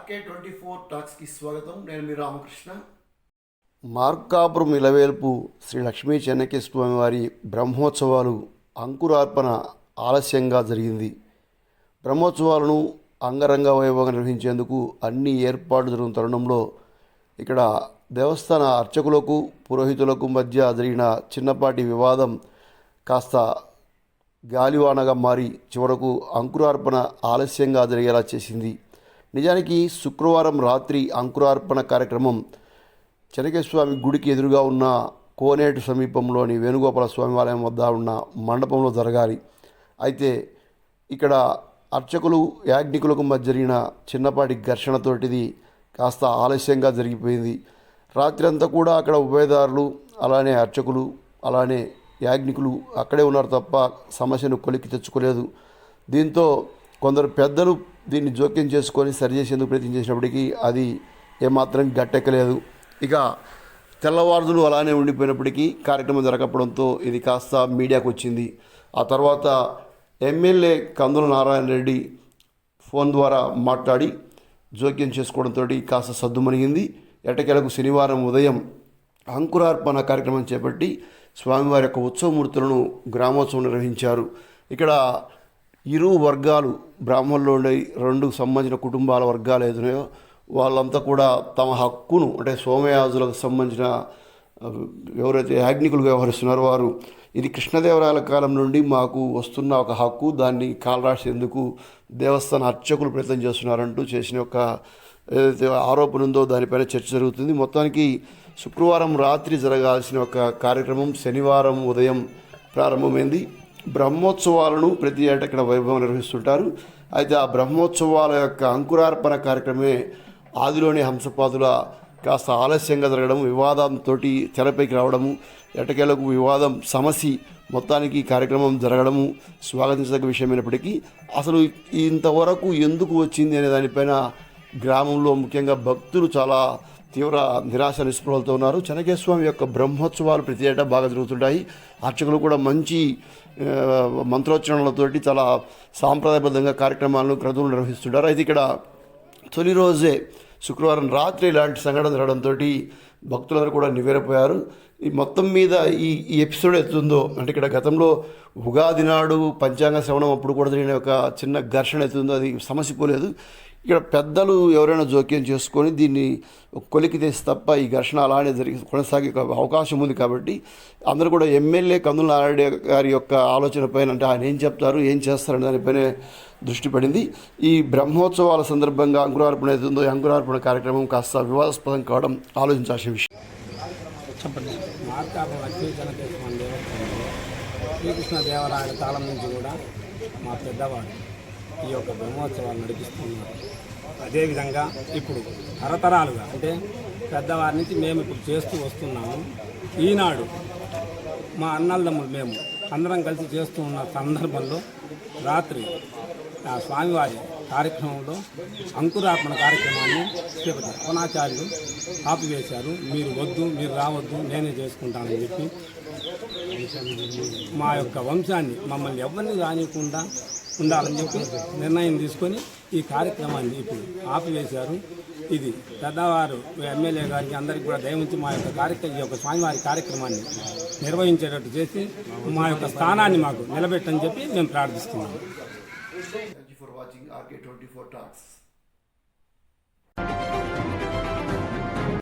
RK24 టాక్స్కి స్వాగతం. నేను మీ రామకృష్ణ. మార్కాపురం ఇలవేల్పు శ్రీ లక్ష్మీ చెన్నకేశ్వర స్వామి వారి బ్రహ్మోత్సవాలు అంకురార్పణ ఆలస్యంగా జరిగింది. బ్రహ్మోత్సవాలను అంగరంగ వైభవంగా నిర్వహించేందుకు అన్ని ఏర్పాట్లు జరుగుతున్న తరుణంలో ఇక్కడ దేవస్థాన అర్చకులకు పురోహితులకు మధ్య జరిగిన చిన్నపాటి వివాదం కాస్త గాలివానగా మారి చివరకు అంకురార్పణ ఆలస్యంగా జరిగేలా చేసింది. నిజానికి శుక్రవారం రాత్రి అంకురార్పణ కార్యక్రమం చెన్నకేశ్వర గుడికి ఎదురుగా ఉన్న కోనేటి సమీపంలోని వేణుగోపాల స్వామి ఆలయం వద్ద ఉన్న మండపంలో జరగాలి. అయితే ఇక్కడ అర్చకులు యాజ్ఞికులకు మధ్య జరిగిన చిన్నపాటి ఘర్షణతోటిది కాస్త ఆలస్యంగా జరిగిపోయింది. రాత్రి అంతా కూడా అక్కడ ఉభయదారులు అలానే అర్చకులు అలానే యాజ్ఞికులు అక్కడే ఉన్నారు తప్ప సమస్యను కొలిక్కి తెచ్చుకోలేదు. దీంతో కొందరు పెద్దలు దీన్ని జోక్యం చేసుకొని సరిచేసేందుకు ప్రయత్నం చేసినప్పటికీ అది ఏమాత్రం గట్టెక్కలేదు. ఇక తెల్లవారులు అలానే ఉండిపోయినప్పటికీ కార్యక్రమం జరగకపోవడంతో ఇది కాస్త మీడియాకు వచ్చింది. ఆ తర్వాత ఎమ్మెల్యే కందుల నారాయణ రెడ్డి ఫోన్ ద్వారా మాట్లాడి జోక్యం చేసుకోవడంతో కాస్త సద్దుమణిగింది. ఎట్టకేలకు శనివారం ఉదయం అంకురార్పణ కార్యక్రమం చేపట్టి స్వామివారి యొక్క ఉత్సవమూర్తులను గ్రామోత్సవం నిర్వహించారు. ఇక్కడ ఇరు వర్గాలు బ్రాహ్మణులు ఉండే రెండు సంబంధించిన కుటుంబాల వర్గాలు ఏదున్నాయో వాళ్ళంతా కూడా తమ హక్కును అంటే సోమయాజులకు సంబంధించిన ఎవరైతే యాజ్ఞికులు వ్యవహరిస్తున్నారో వారు ఇది కృష్ణదేవరాయల కాలం నుండి మాకు వస్తున్న ఒక హక్కు, దాన్ని కాలరాసేందుకు దేవస్థాన అర్చకులు ప్రయత్నం చేస్తున్నారంటూ చేసిన ఒక ఏదైతే ఆరోపణ ఉందో దానిపైన చర్చ జరుగుతుంది. మొత్తానికి శుక్రవారం రాత్రి జరగాల్సిన ఒక కార్యక్రమం శనివారం ఉదయం ప్రారంభమైంది. బ్రహ్మోత్సవాలను ప్రతి ఏటా ఇక్కడ వైభవం నిర్వహిస్తుంటారు. అయితే ఆ బ్రహ్మోత్సవాల యొక్క అంకురార్పణ కార్యక్రమమే ఆదిలోని హంసపాదుల కాస్త ఆలస్యంగా జరగడం, వివాదంతో తెరపైకి రావడము, ఎటకేలకు వివాదం సమసి మొత్తానికి కార్యక్రమం జరగడము స్వాగతించదగ్గ విషయమైనప్పటికీ అసలు ఇంతవరకు ఎందుకు వచ్చింది అనే దానిపైన గ్రామంలో ముఖ్యంగా భక్తులు చాలా తీవ్ర నిరాశ నిస్పృహలతో ఉన్నారు. చెన్నకేశ్వర యొక్క బ్రహ్మోత్సవాలు ప్రతి ఏటా బాగా జరుగుతుంటాయి. అర్చకులు కూడా మంచి మంత్రోచ్చరణలతోటి చాలా సాంప్రదాయబద్ధంగా కార్యక్రమాలను క్రతువులు నిర్వహిస్తుంటారు. అయితే ఇక్కడ తొలి రోజే శుక్రవారం రాత్రి ఇలాంటి సంఘటన జరగడంతో భక్తులందరూ కూడా నివ్వెరపోయారు. ఈ మొత్తం మీద ఈ ఎపిసోడ్ ఎత్తుందో అంటే ఇక్కడ గతంలో ఉగాది నాడు పంచాంగ శ్రవణం అప్పుడు కూడా జరిగిన ఒక చిన్న ఘర్షణ ఎత్తుందో అది సమస్య పోలేదు. ఇక్కడ పెద్దలు ఎవరైనా జోక్యం చేసుకొని దీన్ని కొలికి తెసి తప్ప ఈ ఘర్షణ అలానే కొనసాగే అవకాశం ఉంది. కాబట్టి అందరూ కూడా ఎమ్మెల్యే కందుల నారాయణ గారి యొక్క ఆలోచన పైన అంటే ఆయన ఏం చెప్తారు ఏం చేస్తారనే దానిపైనే దృష్టి పడింది. ఈ బ్రహ్మోత్సవాల సందర్భంగా అంకురార్పణ అవుతుందో ఈ అంకురార్పణ కార్యక్రమం కాస్త వివాదాస్పదం కావడం ఆలోచించాల్సిన విషయం. చెప్పండి. మార్కాపురం లక్ష్మీ చెన్నకేశ్వర దేవస్థానంలో శ్రీకృష్ణ దేవరాయల కాలం నుంచి కూడా మా పెద్దవాడు ఈ యొక్క బ్రహ్మోత్సవాలు నడిపిస్తున్నారు. అదేవిధంగా ఇప్పుడు తరతరాలుగా అంటే పెద్దవారి నుంచి మేము ఇప్పుడు చేస్తూ వస్తున్నాము. ఈనాడు మా అన్నదమ్ములు మేము అందరం కలిసి చేస్తూ ఉన్న సందర్భంలో రాత్రి ఆ స్వామివారి కార్యక్రమంలో అంకురార్పణ కార్యక్రమాన్ని చేపట్టారు. అపనాచార్యులు ఆపివేశారు. మీరు వద్దు, మీరు రావద్దు, నేనే చేసుకుంటానని చెప్పి మా యొక్క వంశాన్ని మమ్మల్ని ఎవరిని రానియకుండా ఉండాలని చెప్పి నిర్ణయం తీసుకొని ఈ కార్యక్రమాన్ని ఇప్పుడు ఆపివేశారు. ఇది పెద్దవారు ఎమ్మెల్యే గారికి అందరికీ కూడా దయవుంచి మా యొక్క ఈ యొక్క స్వామివారి కార్యక్రమాన్ని నిర్వహించేటట్టు చేసి మా యొక్క స్థానాన్ని మాకు నిలబెట్టని చెప్పి మేము ప్రార్థిస్తున్నాము. Thank you for watching RK24 Talks.